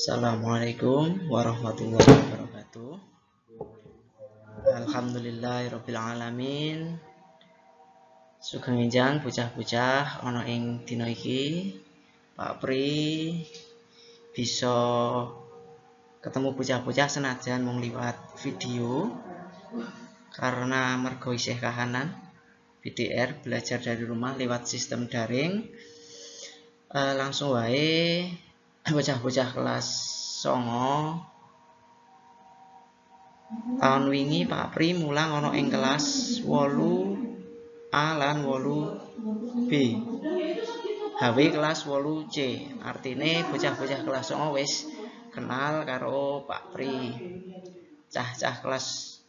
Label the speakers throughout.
Speaker 1: Assalamualaikum warahmatullahi wabarakatuh. Alhamdulillahirabbil alamin. Sugeng enjang bocah-bocah ana ing dina iki Pak Pri bisa ketemu bocah-bocah senajan mung liwat video karena mergo isih kahanan BDR belajar dari rumah lewat sistem daring. Langsung wae bocah-bocah kelas 9 tahun wingi Pak Pri mulang ana ing kelas 8A lan 8B. HW kelas 8C. Artine bocah-bocah kelas 9 wis kenal karo Pak Pri. Cah-cah kelas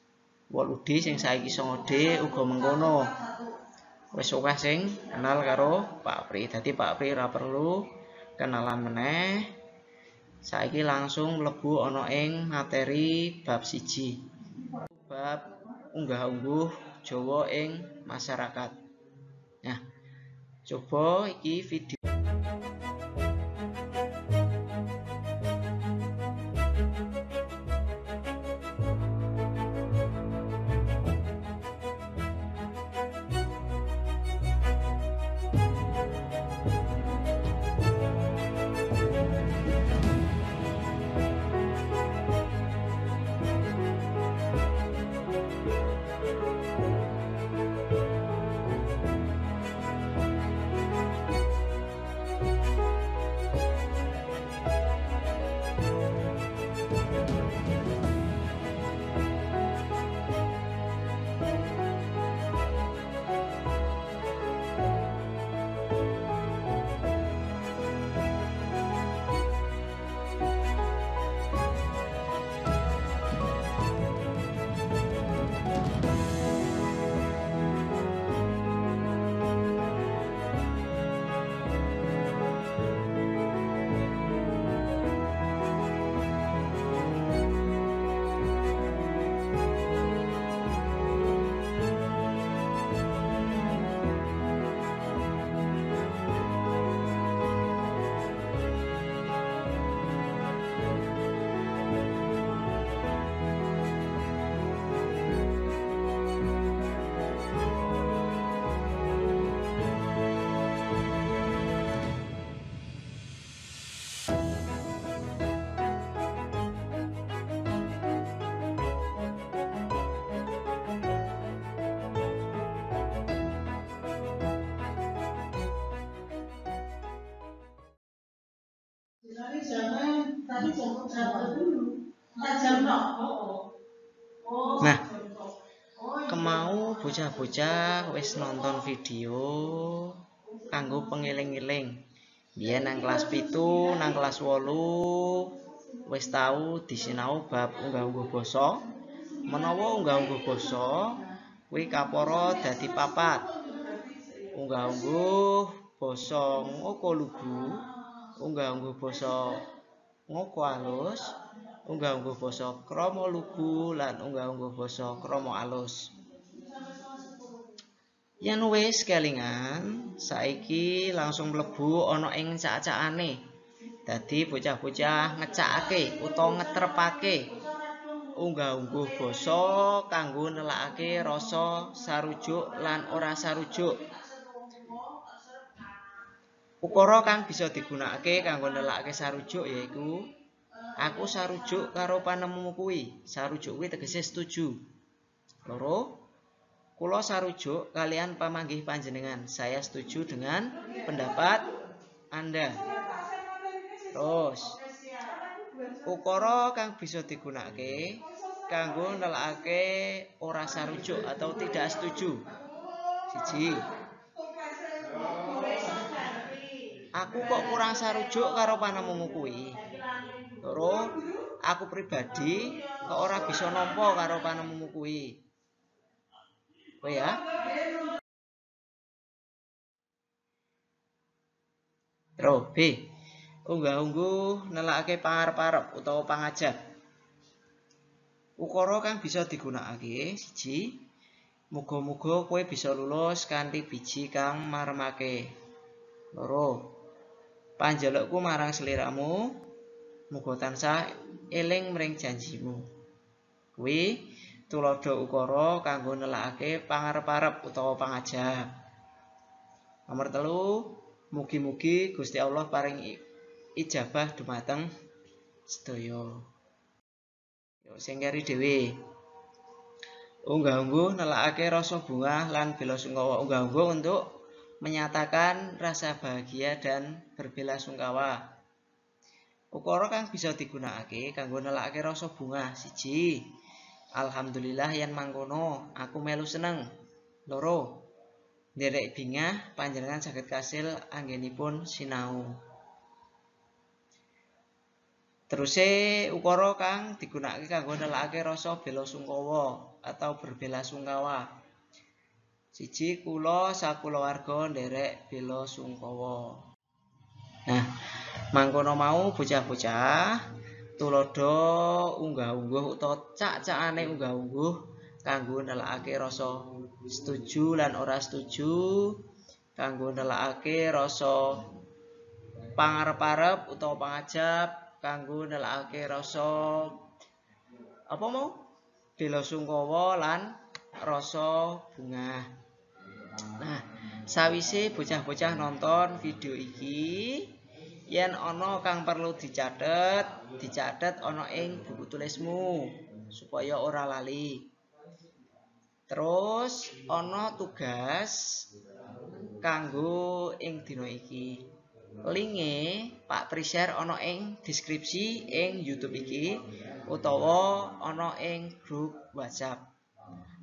Speaker 1: 8D sing saiki 9D uga mengkono. Wis akeh sing kenal karo Pak Pri. Dadi Pak Pri ora perlu kenalan meneh. Saiki langsung mlebu ana ing materi bab 1. Bab unggah-ungguh Jawa ing masyarakat. Nah, coba iki video. Nah, kemau bocah-bocah wis nonton video kanggo pengeling-eling. Biyen nang kelas 7, nang kelas 8 wis tau disinau bab unggah-ungguh basa. Menawa unggah-ungguh basa kuwi kapara dadi 4. Unggah-ungguh basa ngoko lugu, unggah-ungguh basa ngoko alus, unggah-ungguh basa krama lugu lan unggah-ungguh basa krama alus. Yen wis kelingan, saiki langsung mlebu ana ing cak-cakane. Dadi bocah-bocah ngecakake utawa ngetrepake unggah-ungguh basa kanggo nelakake rasa sarujuk lan ora sarujuk. Ukara kang bisa digunakake kanggo nelakake sarujuk yaiku aku sarujuk karo panemumu kuwi. Sarujuk kuwi tegese setuju. Loro, kula sarujuk kalian pamanggih panjenengan. Saya setuju dengan pendapat Anda. Terus, ukara kang bisa digunakake kanggo nelakake ora sarujuk atau tidak setuju. 1. Aku kok kurang sarujuk karo panemumu kuwi. Loro, aku pribadi kok ora bisa nampa karo panemumu kuwi. Kowe ya. Terus B. Unggah-ungguh nelakake pangarep-arep utawa pangajap. Ukara kang bisa digunakake 1. Muga-muga kowe bisa lulus kanthi biji kang maremake. 2. Panjalukku marang sliramu, muga tansah eling mring janjimu. Kuwi tuladha ukara kanggo nelakake pangarep-arep utawa pangajab. Nomor 3, mugi-mugi Gusti Allah paring ijabah dumateng sedaya. Yo sing keri dhewe. Unggah-ungguh nelakake rasa bungah lan bela sungkawa. Unggah-ungguh untuk menyatakan rasa bahagia dan berbelasungkawa. Ukara kang bisa digunakake kanggo nelakake rasa bungah. 1. Alhamdulillah yen mangkono, aku melu seneng. 2. Nderek bingah panjenengan saged kasil anggenipun sinau. Teruse ukara kang digunakake kanggo nelakake rasa bela sungkawa atau berbelasungkawa. 1. Kula sakulawarga nderek bela sungkawa. Nah, mangkono mau bocah-bocah tuladha unggah-ungguh utawa cak-cakane unggah-ungguh kanggo nelakake rasa setuju lan ora setuju, kanggo nelakake rasa pangarep-arep utawa pangajab, kanggo nelakake rasa apa mau? Bela sungkawa lan rasa bungah. Nah, sawise bocah-bocah nonton video iki, yen ana kang perlu dicatet ana ing buku tulismu supaya ora lali. Terus ana tugas kanggo ing dina iki. Linke Pak Pri-share ana ing deskripsi ing YouTube iki utawa ana ing grup WhatsApp.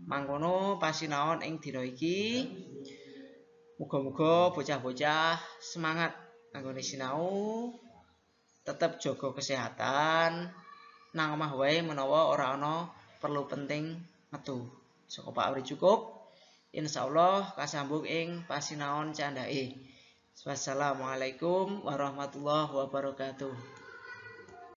Speaker 1: Mangkono pasinaon ing dina iki. Muga-muga bocah-bocah semangat anggone sinau, tetep jaga kesehatan, nang omah wae menawa ora ana perlu penting metu. Saka Pak Pri cukup. Insyaallah kasambung ing pasinaon candhake. Wassalamualaikum warahmatullahi wabarakatuh.